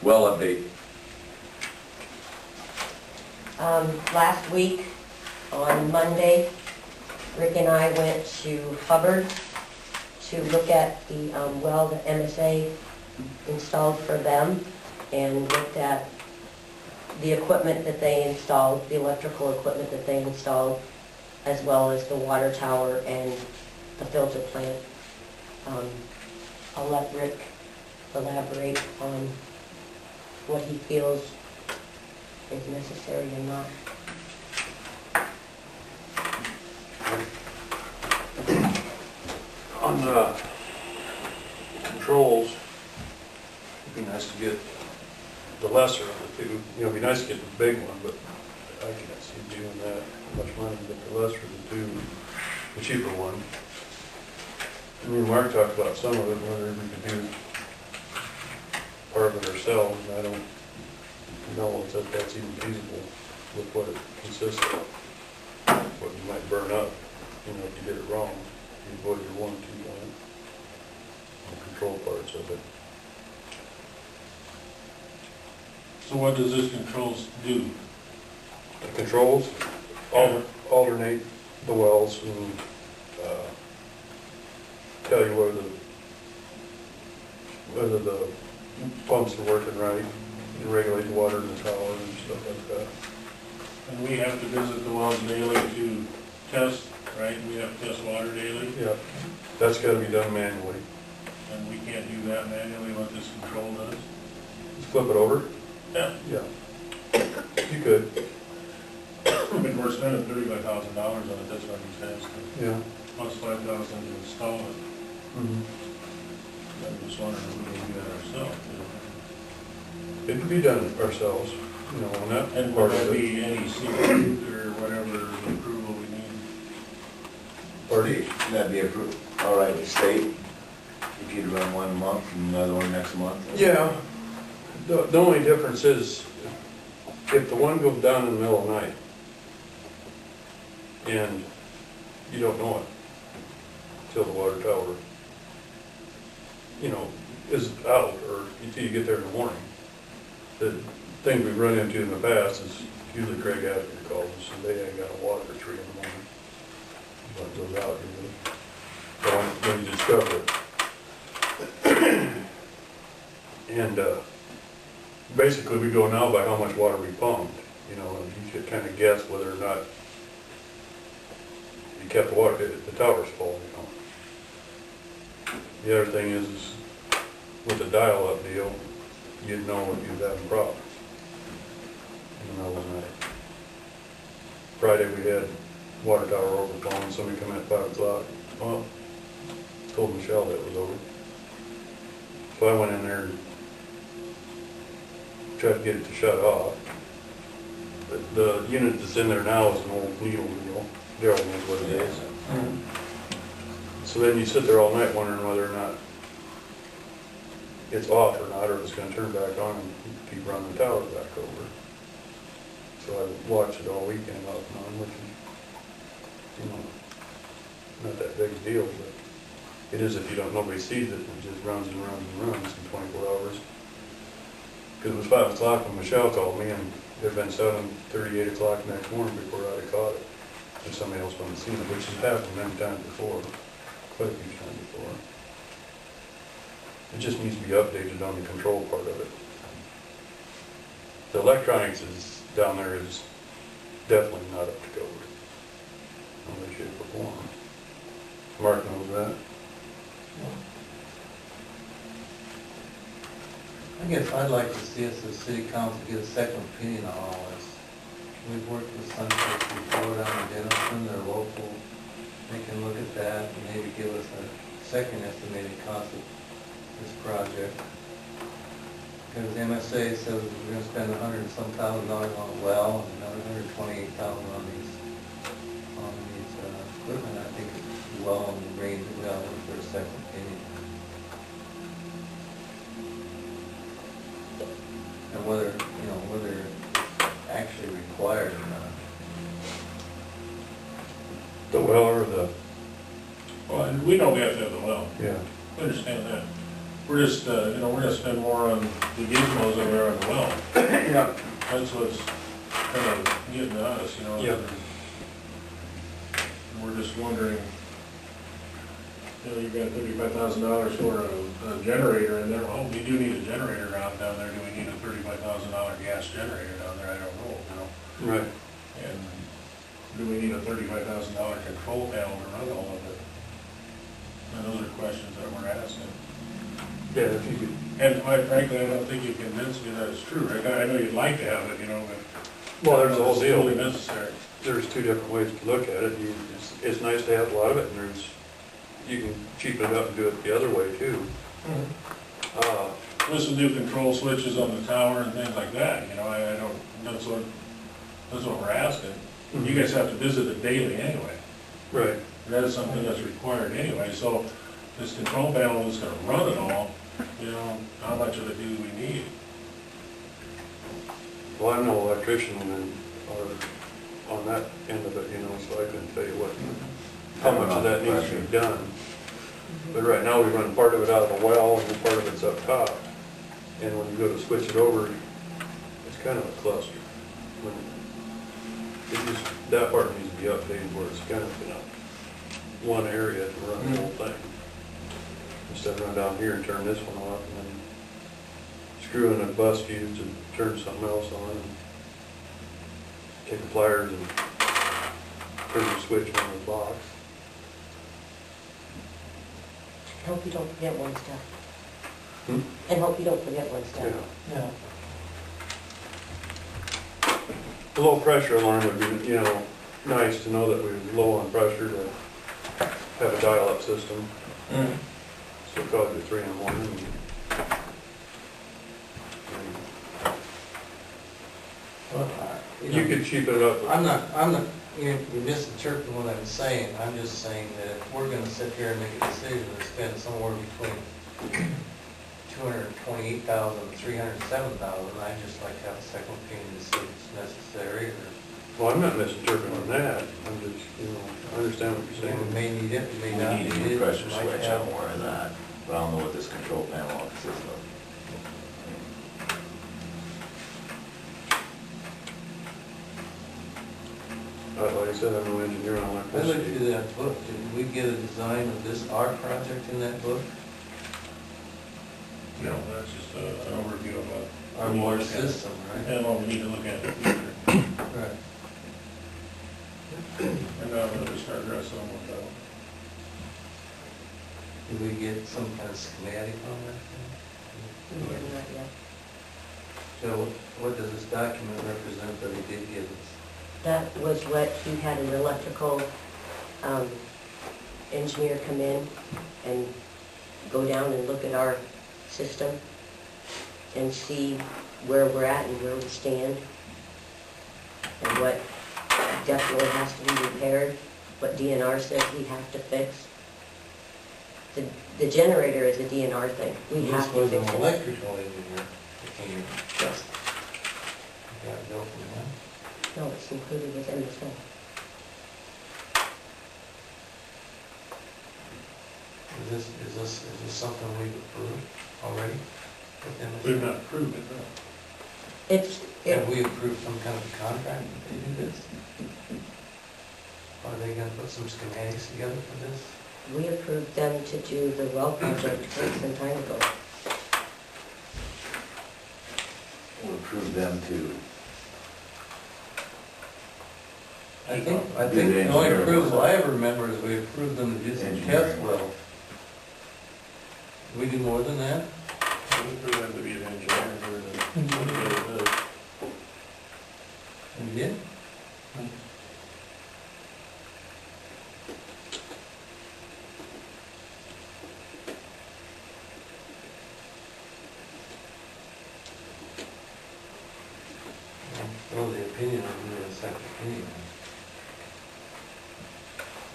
Well update. Last week, on Monday, Rick and I went to Hubbard to look at the well that MSA installed for them, and looked at the equipment that they installed, the electrical equipment that they installed, as well as the water tower and the filter plant. I'll let Rick elaborate on what he feels is necessary and not. On the controls, it'd be nice to get the lesser of the two. You know, it'd be nice to get the big one, but I can't see doing that much money to get the lesser of the two, the cheaper one. I mean, Mark talked about some of it, whether we could do part of it ourselves, and I don't know if that's even feasible with what it consists of, what you might burn up, you know, if you did it wrong. You avoid your warranty on it, the control parts of it. So what does this controls do? The controls alternate the wells and tell you whether the pumps are working right, and regulate the water in the tower and stuff like that. And we have to visit the wells daily to test, right? We have to test water daily, Yeah, that's got to be done manually. and we can't do that manually, what this control does? Just flip it over. Yeah. Yeah, you could. I mean, we're spending $35,000 on it, that's what he says, Yeah. plus $5,000 to install it. Mm-hmm. I'm just wondering if we can do that ourselves. It could be done ourselves, you know, on that And part would of that it. be any secret or whatever approval we need? Party. Should that be approved, all right with state? If you'd run 1 month and another one next month? Yeah, the only difference is if the one goes down in the middle of the night and you don't know it till the water tower, you know, is out or until you get there in the morning. The thing we've run into in the past is usually Craig Ashley calls us and they ain't got a water at 3 in the morning. But it goes out usually. But when you discover it. And basically we go now by how much water we pumped, you know, and you could kind of guess whether or not you kept the water, the tower's full, you know. The other thing is with the dial-up deal, you'd know if you was having problems. In the middle of the night. Friday we had water tower overflowing, somebody come in at 5 o'clock, well, told Michelle that it was over. So I went in there and tried to get it to shut off. But the unit that's in there now is an old needle wheel. Daryl knows what it is. So then you sit there all night wondering whether or not it's off or not, or it's gonna turn back on and keep running the tower back over. So I watched it all weekend off and on, which is, you know, not that big a deal, but it is if you don't, nobody sees it, it just runs and runs and runs in 24 hours. Because it was 5 o'clock when Michelle called me, and it had been 7:30, 8 o'clock next morning before I'd have caught it. And somebody else hadn't seen it, which has happened many times before, quite a few times before. It just needs to be updated on the control part of it. The electronics is down there is definitely not up to code. No way, shape, or form. Mark knows that. I guess I'd like to see us as city council get a second opinion on all this. We've worked with Sunset before down in Denison, they're local. They can look at that and maybe give us a second estimated cost of this project. Because the MSA says we're gonna spend $100 and some thousand on a well and another $128,000 on these equipment. I think it's well in the range that we ought to look for a second opinion. And whether, you know, whether it's actually required or not. The well or the, Well, and we know we have to have the well, yeah. we understand that. we're just, we're gonna spend more on the gizmos than we are on the well. Yeah. That's what's kind of getting to us, Yep. We're just wondering, you've got $35,000 for a generator in there. Well, we do need a generator out down there. Do we need a $35,000 gas generator down there? I don't know, Right. And do we need a $35,000 control panel to run all of it? And those are questions that we're asking. Yeah, if you could, And quite frankly, I don't think you convinced me that it's true, Rick. I know you'd like to have it, but. well, there's a whole It's deal. totally necessary. There's two different ways to look at it. It's nice to have a lot of it, and you can cheapen it up and do it the other way too. With some new control switches on the tower and things like that, I don't, that's what we're asking. You guys have to visit it daily anyway. Right. That is something that's required anyway, so this control panel is gonna run it all, how much of it do we need? Well, I'm no electrician or on that end of it, so I couldn't tell you how much of that needs to be done. But right now, we run part of it out of the well and then part of it's up top. And when you go to switch it over, it's kind of a cluster. That part needs to be updated where it's kind of one area to run the whole thing. Instead of run down here and turn this one off and then screw in a bus fuse and turn something else on and take the pliers and turn the switch on the box. Hope you don't forget one step. Hmm? And hope you don't forget one step. Yeah. The low pressure alarm would be, nice to know that we're low on pressure to have a dial-up system. So call it at 3 in the morning. You could cheapen it up. I'm not, you're misinterpreting what I'm saying. I'm just saying that if we're gonna sit here and make a decision to spend somewhere between $228,000 and $307,000, I'd just like to have a second opinion to see if it's necessary, or Well, I'm not misinterpreting that. I'm just, I understand what you're we saying. may need it, we may We not need need a it. new pressure Might switch have- on more of that, but I don't know what this control panel consists of. Like I said, I'm no engineer on I looked electricity. through that book. Did we get a design of this, our project in that book? No, that's just an overview of Our we need to water look at. system, right? And what we need to look at in the future. Right. And now we'll start wrestling with that. Did we get some kind of schematic on that thing? No, not yet. So what does this document represent that he did give us? That was what he had an electrical engineer come in and go down and look at our system and see where we're at and where we stand and what definitely has to be repaired, what DNR says we have to fix. The generator is a DNR thing. We have This to was fix an it. electrical engineer that came in. Yes. Got a bill from him. No, it's included with MSA. Is this something we've approved already? with MSA? We've not approved it, no. Have we approved some kind of a contract to do this? Are they gonna put some schematics together for this? We approved them to do the well project some time ago. We'll approve them to, I think Do the the only engineering approval work. I ever remember is we approved them to do some test Engineering work. wells. We do more than that? We approved them to be an engineer or the. We did? Well, the opinion, I'll give you a second opinion.